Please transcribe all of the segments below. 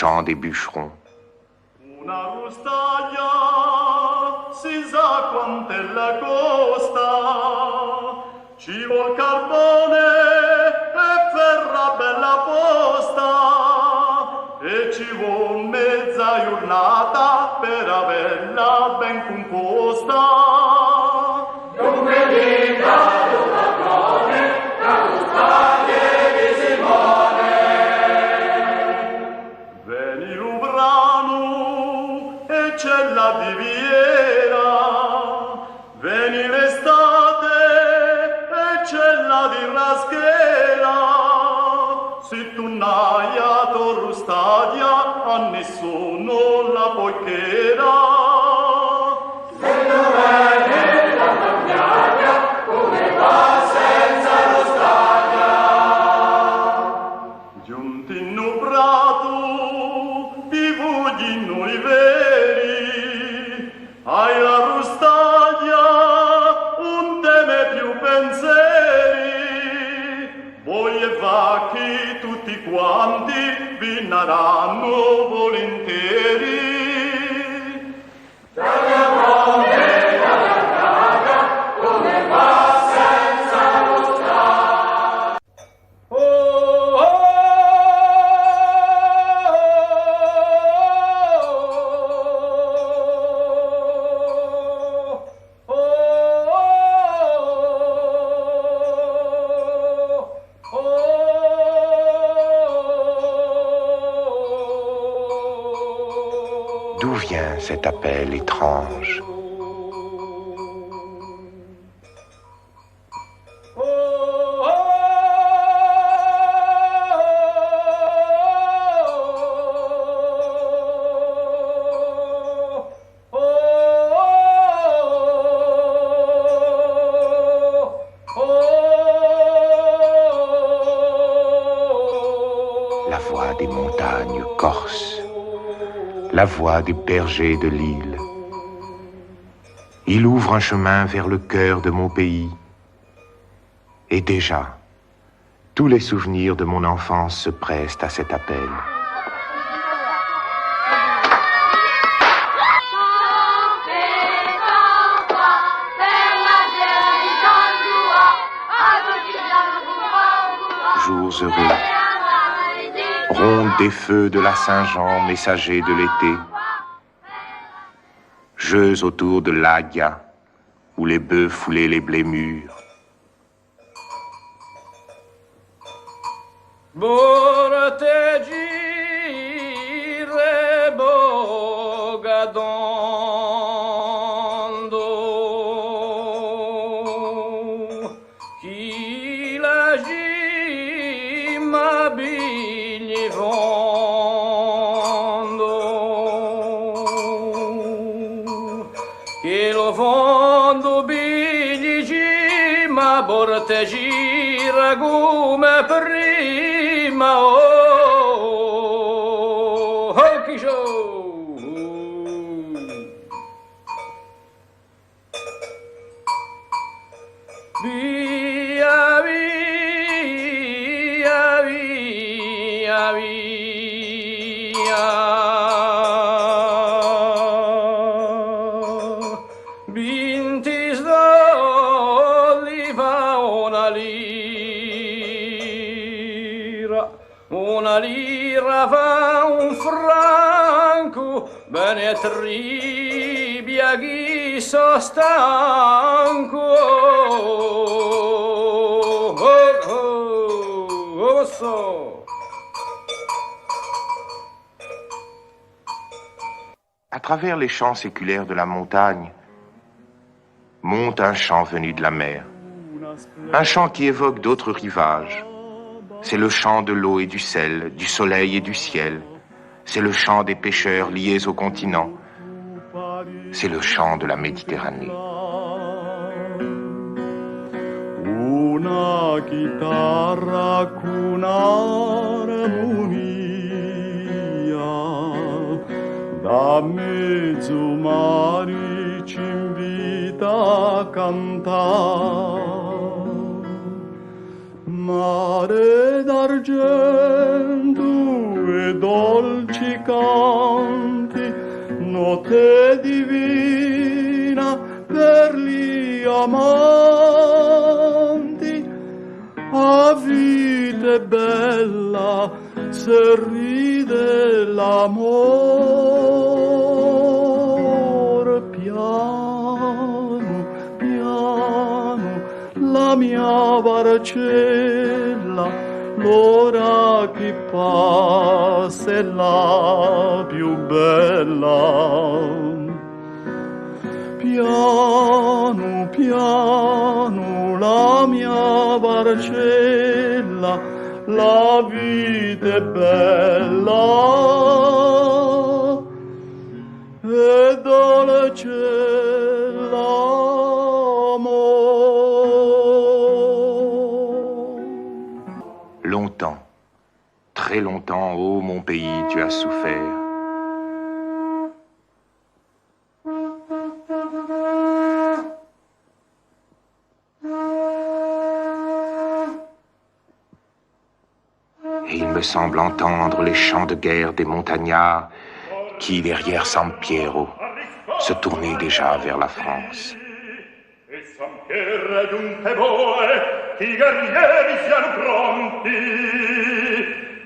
chant des bûcherons. Una rustaglia si sa quant'è la costa, ci vuol carbone e ferra bella posta, e ci vuol mezza giornata per averla ben composta. Dunque dica, carbone, la rustaglia di Simone. Veni Lubrano e c'è la diviera, veni l'estate e c'è la di Raschera, se tu n'hai a Torrustadia a nessuno la poichera. Se non veni la campagna come va senza Rustadia, giunti in un prato ti vogliono i veri, hai la Rustadia un teme più pensieri, voi e vacchi tutti quanti vi naranno volentieri. Dalla fronte, dalla casa, come va senza Rustadia. Oh, oh, D'où vient cet appel étrange? La voix des montagnes corses, la voix des bergers de l'île. Il ouvre un chemin vers le cœur de mon pays. Et déjà, tous les souvenirs de mon enfance se pressent à cet appel. Jours heureux, ronde des feux de la Saint-Jean, messager de l'été, jeux autour de l'Agia, où les bœufs foulaient les blés mûrs. Che lo fondo bigli ma borte gira come prima oh chi show via via via via Binti fa una lira fa un franco, bene tribia chi so stanco. So. À travers les champs séculaires de la montagne, monte un chant venu de la mer. Un chant qui évoque d'autres rivages. C'est le chant de l'eau et du sel, du soleil et du ciel. C'est le chant des pêcheurs liés au continent. C'est le chant de la Méditerranée. Una chitarra con armonia da mezzo mare ci invita a cantare. Mare d'argento e dolci canti, notte divina per gli amanti. A vita bella se ride l'amor, piano, piano, la mia barcella, l'ora che passa è la più bella. Piano, piano, la mia barcella, la vita è bella e dolce l'amor. Longtemps, très longtemps, ô mon pays, tu as souffert. Et il me semble entendre les chants de guerre des montagnards qui, derrière San Piero, se tournaient déjà vers la France. E San Piero è giunte voi, i guerrieri siano pronti,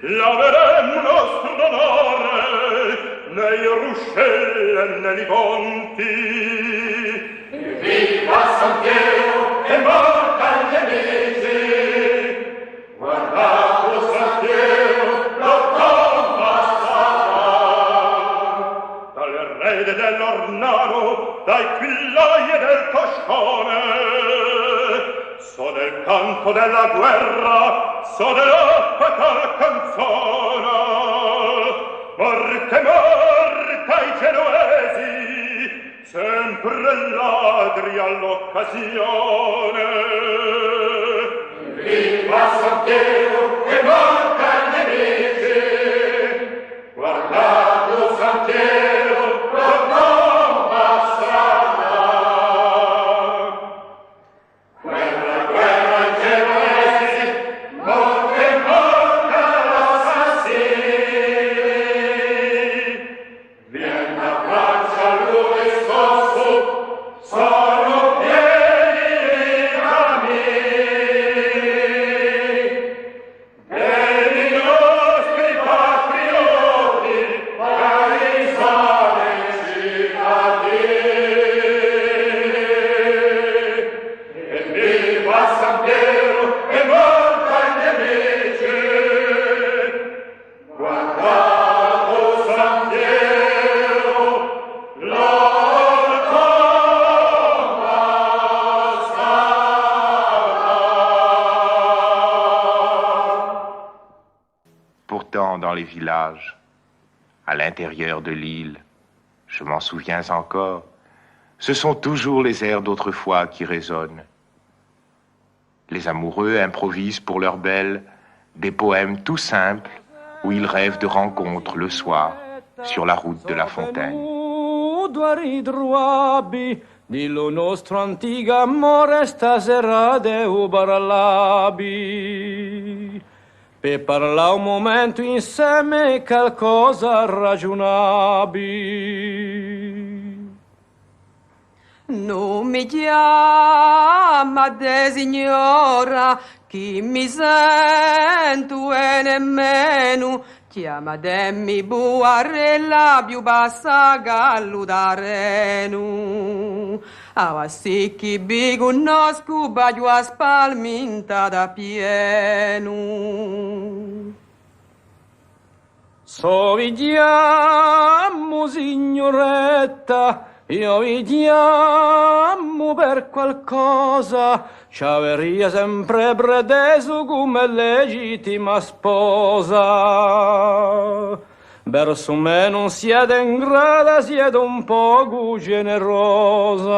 laveremo nostro onore nei ruscelli e nei ponti. Viva San Piero e morta ai nemici, guardate San Piero, lo combassarà, dal re dell'Ornano, dai quillai e del Toscone, so del canto della guerra, so della fatal canzone. Morte, morte ai genuesi, sempre ladri all'occasione. Viva San Piero e morta ai nemici, guardate San Piero, lo combassarà. Guerra, guerra ai genuesi, morte, morte all'assassini. Vienna, Francia, lui scosso, sono pieni i cammini. E i nostri patrioti, paesani cittadini. E viva San Piero e morta ai nemici, guardate San Piero, lo combassarà. Pourtant, dans les villages, à l'intérieur de l'île, je m'en souviens encore, ce sont toujours les airs d'autrefois qui résonnent. Les amoureux improvisent pour leur belle des poèmes tout simples où ils rêvent de rencontres le soir sur la route de la fontaine. Dillo nostro antico amore stasera deu parlabi, per parlare un momento insieme qualcosa ragionabi. Non mi chiama de signora, chi mi sento e nemmeno chiama de mi buarella più bassa galludarenu. Ava sì chi bi conosco baglio a spalminta da pieno. So vi chiamo signoretta, io vi chiamo per qualcosa, ci averia sempre preteso come legittima sposa. Verso me non siete ingrata, siete un poco generosa.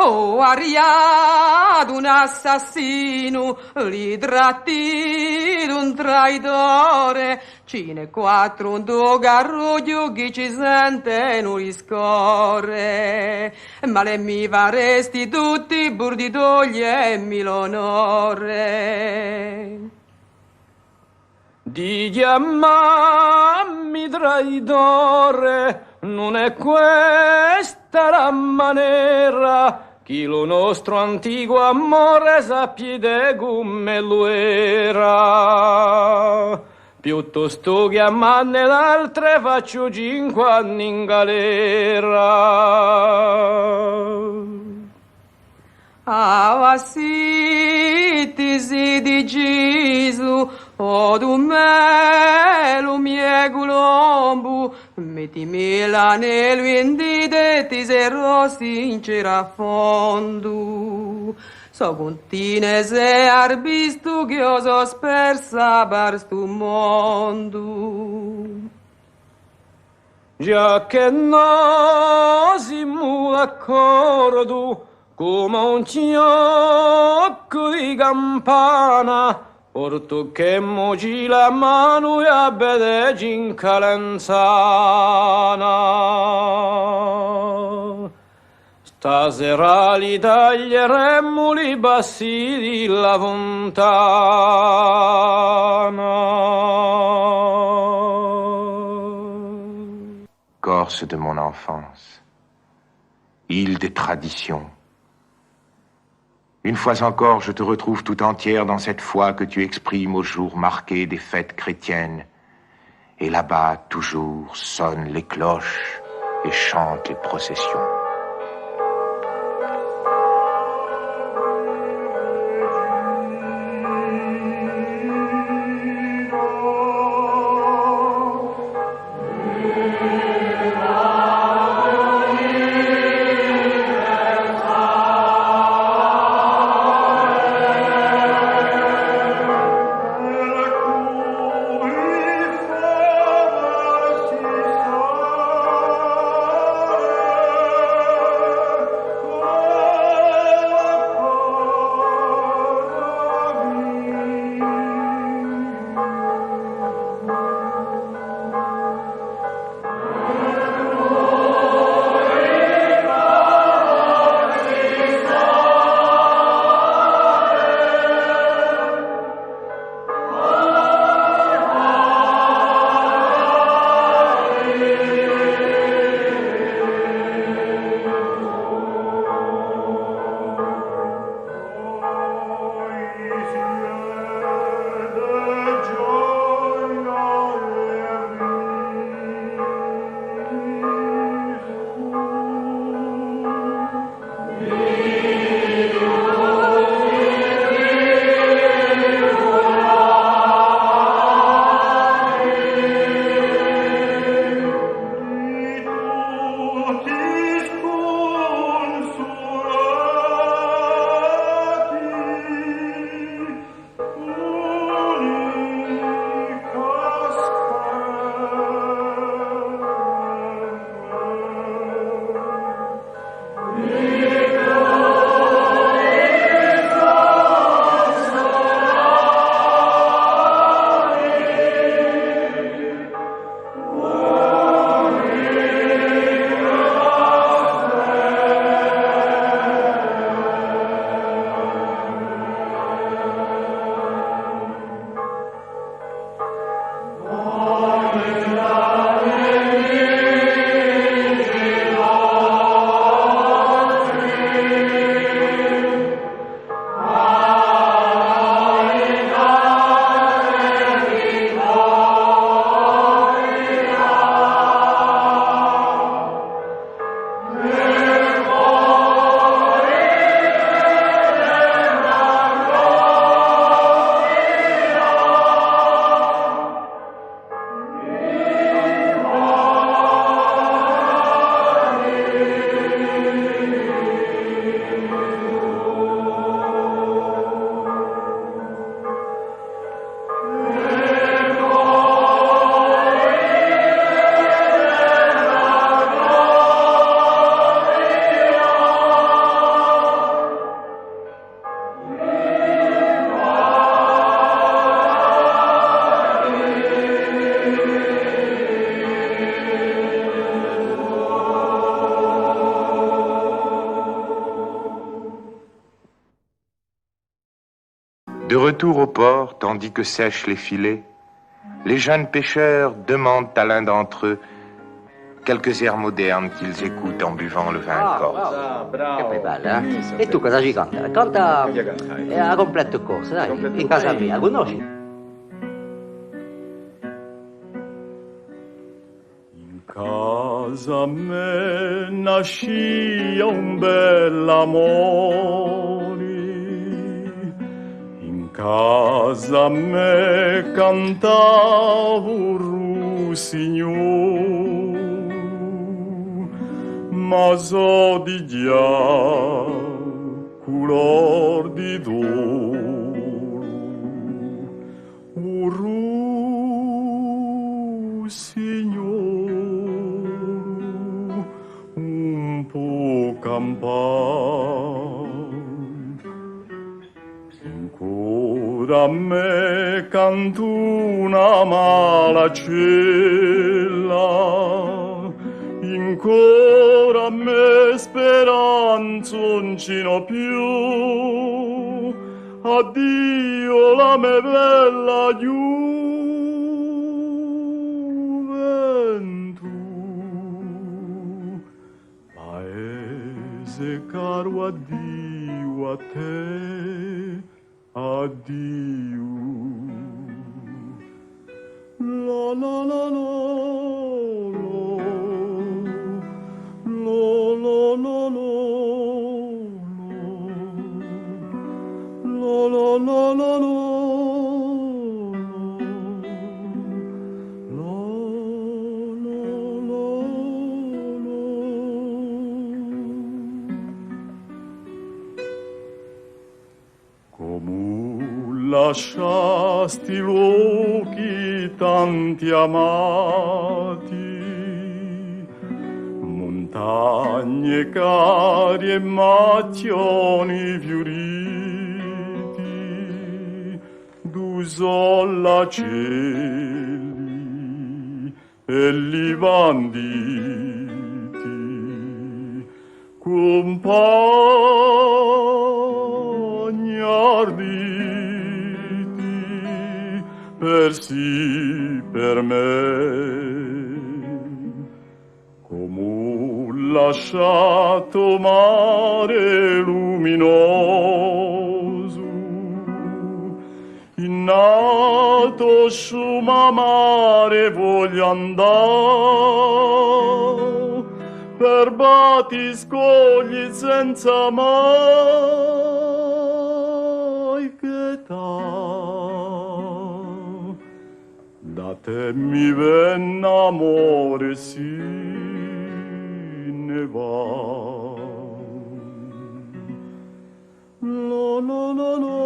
Oh, arriato un assassino, li tratti d'un traitore, ce n'è quattro un tuo garruglio che ci sente non li scorre, ma le mi faresti tutti pur di togliermi l'onore. di chiamarmi traidore, non è questa la maniera che lo nostro antico amore sappiate come lo era. Piuttosto che a manne d'altre faccio 5 anni in galera. Sì, ti si di Gesù, o tu me lo mie colombo, mettimi l'anello in dito e ti sarò sincera a fondo. So contine se arbisto che io so spersa per sto mondo. Già che no siamo d'accordo, come un ciocco di campana, porto che moci la mano e abbedegi in calenzana. Stasera li taglieremmo li bassi di la fontana. Corse de mon enfance, île des traditions. Une fois encore, je te retrouve tout entière dans cette foi que tu exprimes aux jours marqués des fêtes chrétiennes. Et là-bas, toujours, sonnent les cloches et chantent les processions. De retour au port, tandis que sèchent les filets, Les jeunes pêcheurs demandent à l'un d'entre eux quelques airs modernes qu'ils écoutent en buvant le vin corse. Che poi bella, eh? E tu cosa ci canta? Canta a completo corso, dai, in casa mia, conosci? In casa me nascia un bell'amore, in casa me cantava un russignol, ma so di già color di d'oro, un russignol un po' campano. Ancora a me cantuna malacella, ancora a me speranza non ci n'ho più. Addio la me bella gioventù. Paese caro, addio a te, addio. La la la la. Lasciasti luoghi tanti amati, montagne cari e macchioni fioriti, d'usolla cieli e li banditi, compagni arditi, per sì per me, come un lasciato mare luminoso, innato su mare voglio andare, per batiscogli senza mai chetare. Da te mi ven amore si ne va. La la la la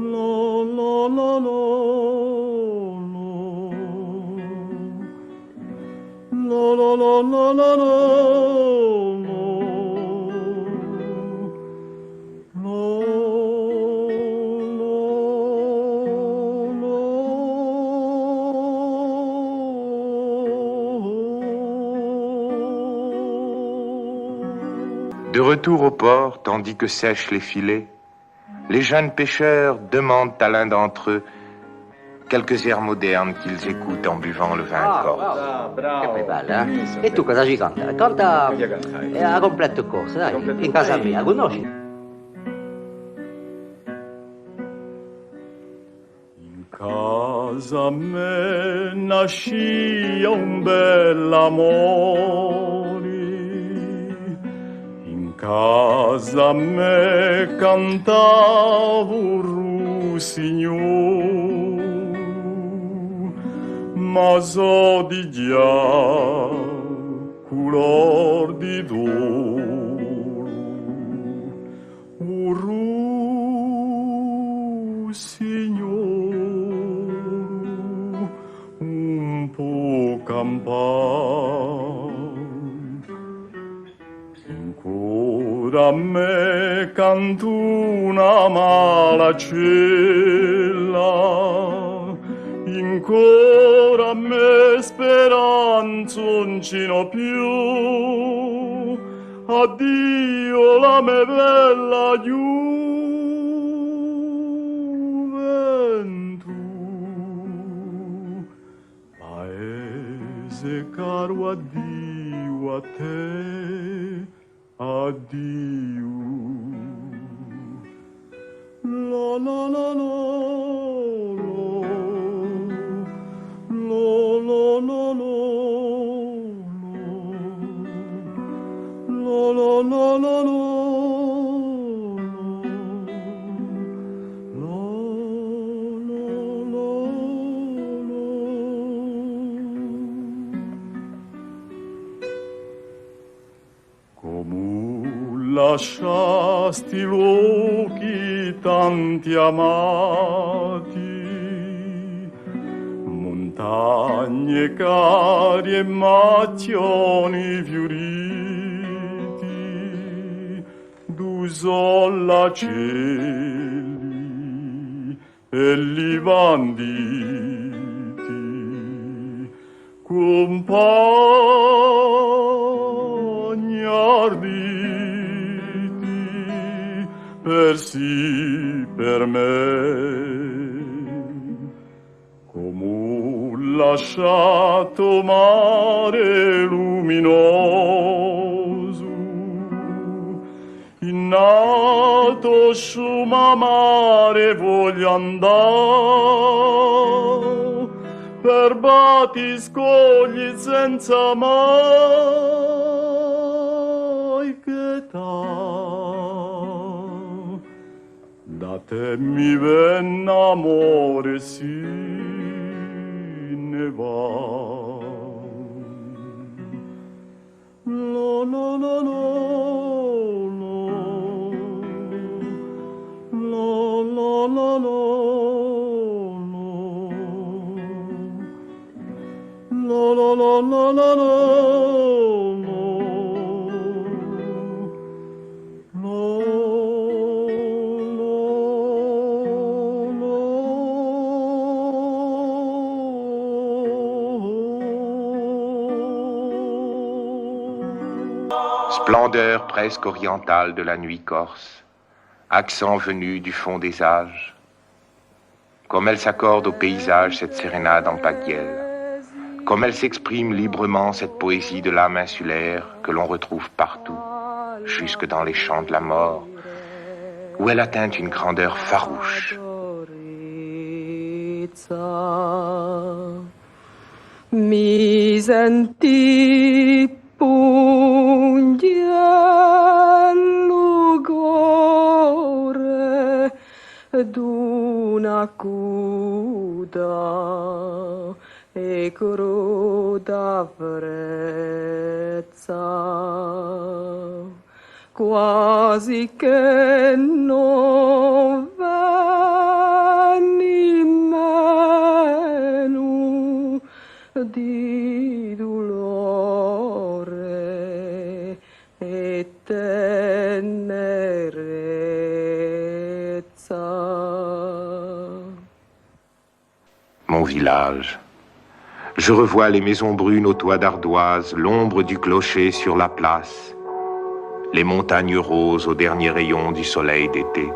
la la la la la la la la la. De retour au port, tandis que sèchent les filets, les jeunes pêcheurs demandent à l'un d'entre eux quelques airs modernes qu'ils écoutent en buvant le vin corse. Che poi bella, eh? E tu cosa ci canta? Canta a completo corso, dai, in casa mia, conosci? In casa me nascia un bell'amore, in casa me cantava un russignol, ma so di già color di d'oro, un russignol un po' campano. Ancora a me cantuna malacella, ancora a me speranza non ci n'ho più. Addio la me bella gioventù. paese caro, addio a te, addio. La la la la, la la la la, la la la la. Lasciasti luoghi tanti amati, montagne cari e macchioni fioriti, d'usolla cieli e livanditi, compagni arditi, per sì per me, come un lasciato mare luminoso, in alto su mare voglio andare, per batiscogli senza mai chetare. Da te mi venne amore, sì, ne va. La la la la, la la la la, la la la la la la. Splendeur presque orientale de la nuit corse, accent venu du fond des âges, comme elle s'accorde au paysage cette sérénade en pagayel, comme elle s'exprime librement cette poésie de l'âme insulaire que l'on retrouve partout, jusque dans les champs de la mort, où elle atteint une grandeur farouche. Mi senti l'ugore d'una cuda e cruda frezza, quasi che non venni meno di dolore e tenerezza. Mon village. Je revois les maisons brunes aux toits d'ardoise, l'ombre du clocher sur la place, les montagnes roses aux derniers rayons du soleil d'été.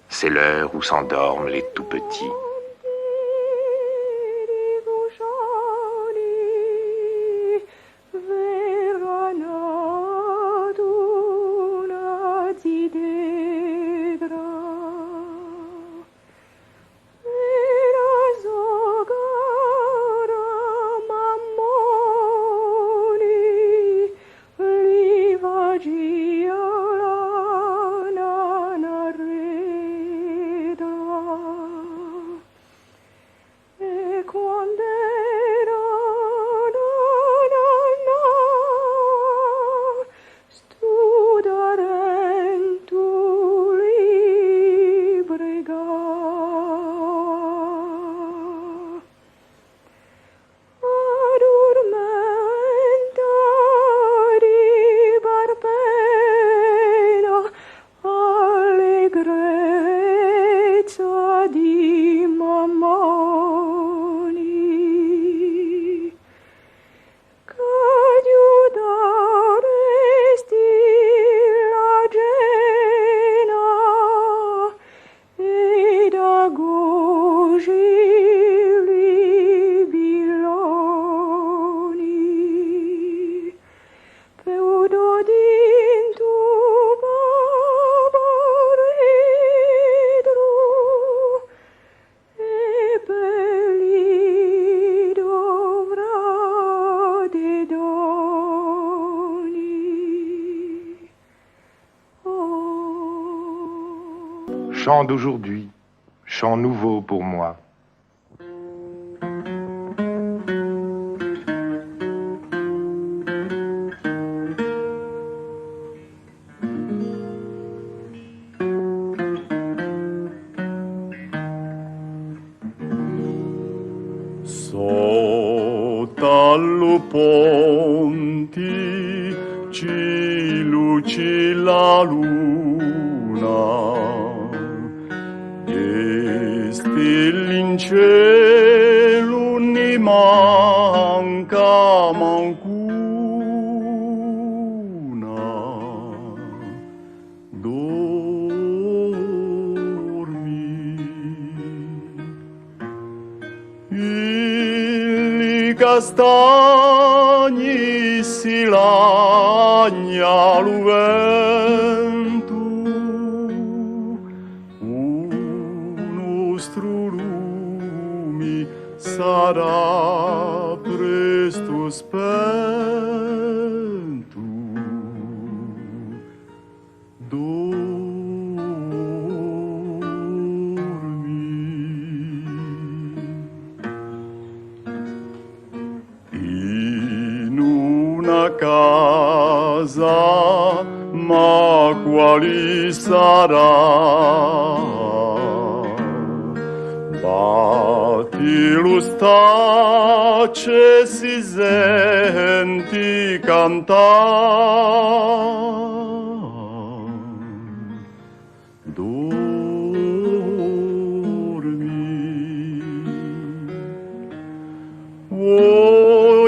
C'est l'heure où s'endorment les tout-petits. chant d'aujourd'hui, chant nouveau pour moi. Sotto ponti ci luci la luna e stelle in cielo ne manca mancuna. Dormi i castagni si lagna al vento, un nostro lume sarà presto spento. Casa, ma quali sarà? Batti lo stacce si senti cantare.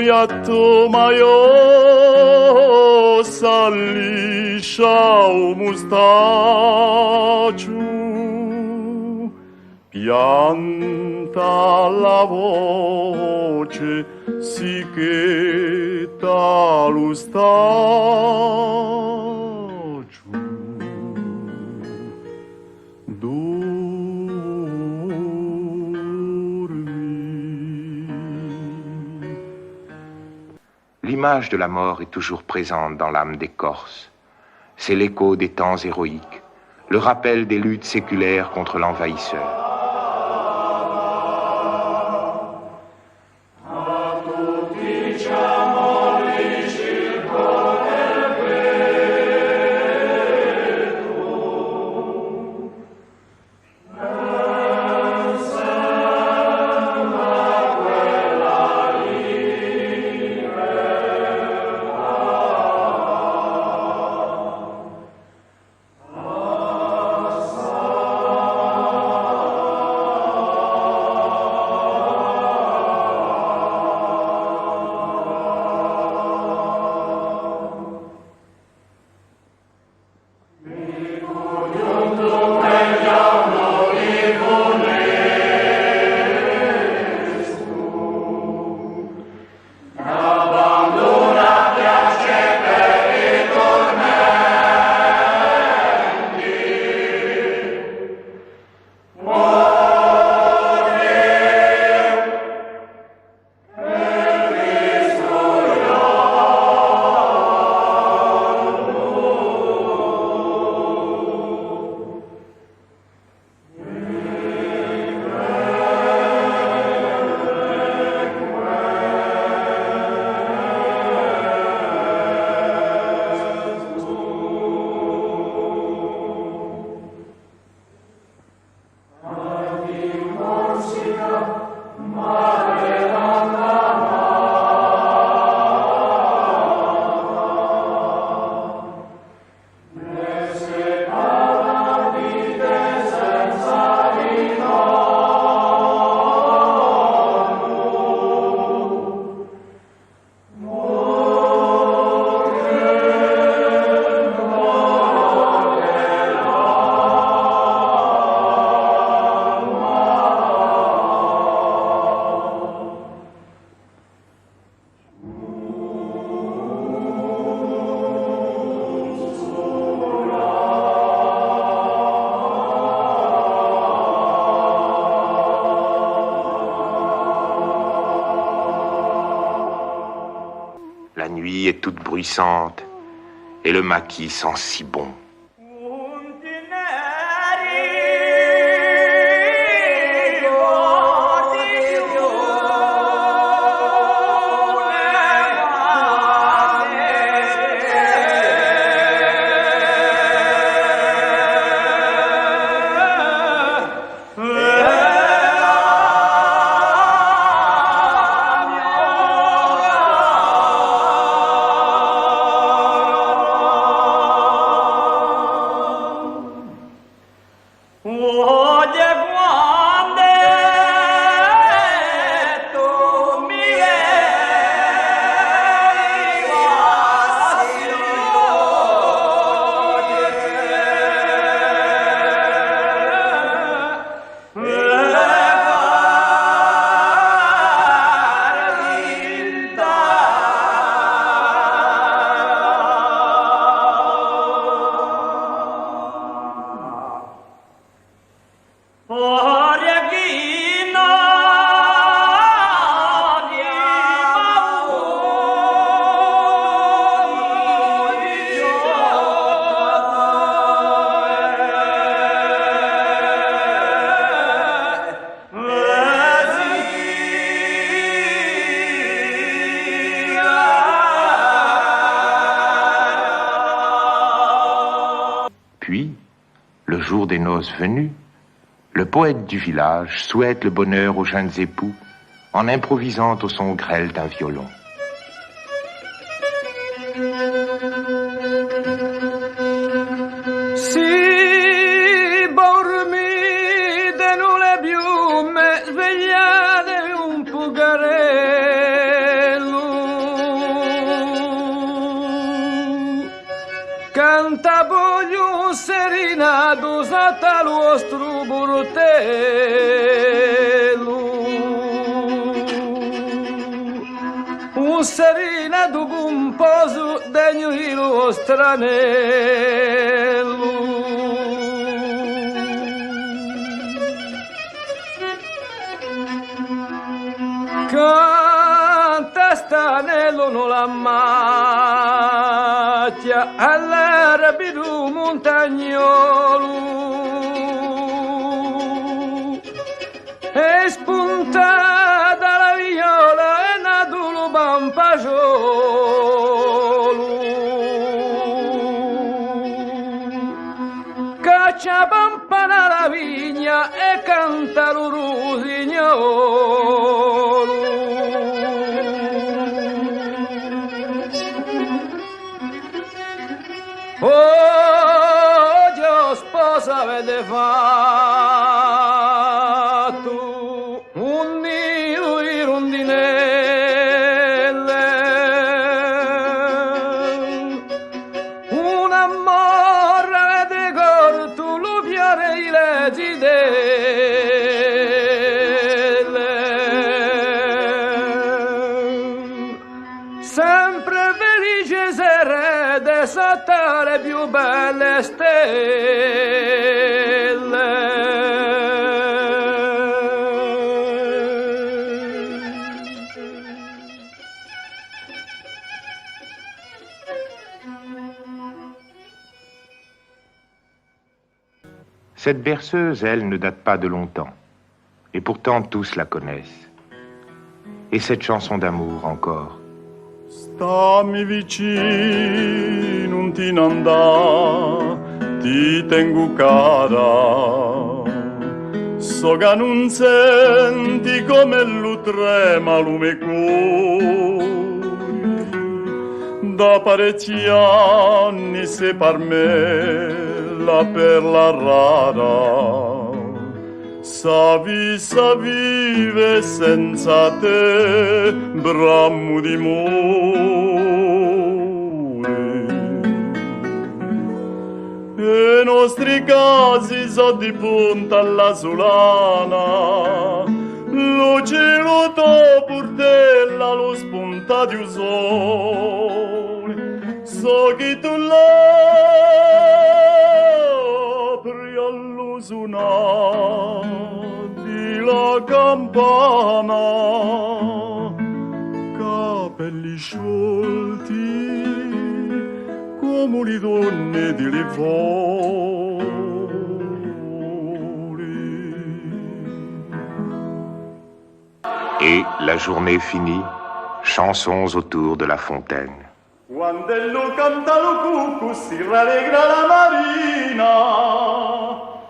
Iatto maio salliscia o mustaccio, pianta la voce si cheta lo staccio. L'image de la mort est toujours présente dans l'âme des Corses. C'est l'écho des temps héroïques, le rappel des luttes séculaires contre l'envahisseur. La nuit est toute bruissante, et le maquis sent si bon. Untineri Puis, le jour des noces venu, le poète du village souhaite le bonheur aux jeunes époux en improvisant au son grêle d'un violon. Si dormite nelle piume, svegliate un pugarello. Canta voglio serenato sotto il vostro bordello. Un serenato composo degno di lo stranello. Canta stanello non la macchia all'arabido montagnolo e spuntata la viola e nato lo pampagiolo caccia pampana la vigna e canta lo rosignolo. Oh, Dio sposa avete fatto un nido di rondinelle, una morra avete corto lo fiore di le zitelle, sempre felice serete sotto le più belle Cette berceuse, elle, ne date pas de longtemps. Et pourtant, tous la connaissent. Et cette chanson d'amour encore. Stammi vicino, non ti andà, ti tengo cara. So che non senti come lo trema lume cuore. Da parecchi anni sei per me la perla rara. Sa vive senza te, brammo di amore. E i nostri casi sono di punta alla solana, lo cielo to portella, lo spunta di un sole. So che tu l'apri allo suonare la campana, capelli sciolti come le donne di Livori. Et, la journée finie, chansons autour de la fontaine. Quando lo canta lo cucù si rallegra la marina,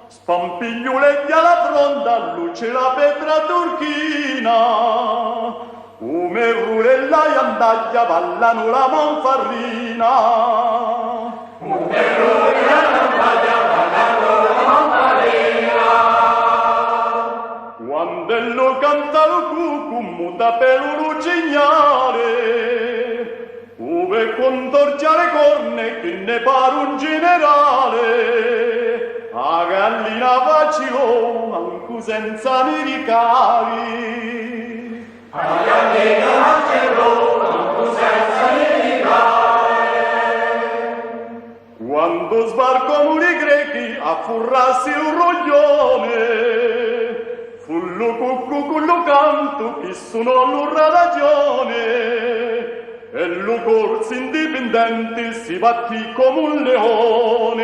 spampigliuletti alla fronda, luce la petra turchina, come rulella e andaglia ballano la manfarrina. Come rulella e andaglia ballano la manfarrina. Quando lo canta lo cucù muta per un lucignale, ove contorcia le corne che ne pare un generale, a gallina facilo manco senza mi ricavi. A gallina facilo manco senza mi ricavi. Quando sbarcano i grechi a furrarsi un roglione, fu lo cucù con lo canto che sono l'urra ragione. E lo corso indipendente si battì come un leone.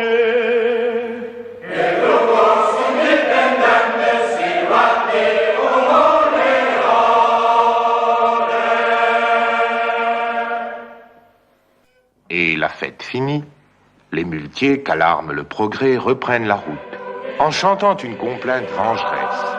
E lo corso indipendente si battì come un leone. Et la fête finie, Les muletiers, qu'alarme le progrès, reprennent la route, en chantant une complainte vengeresse.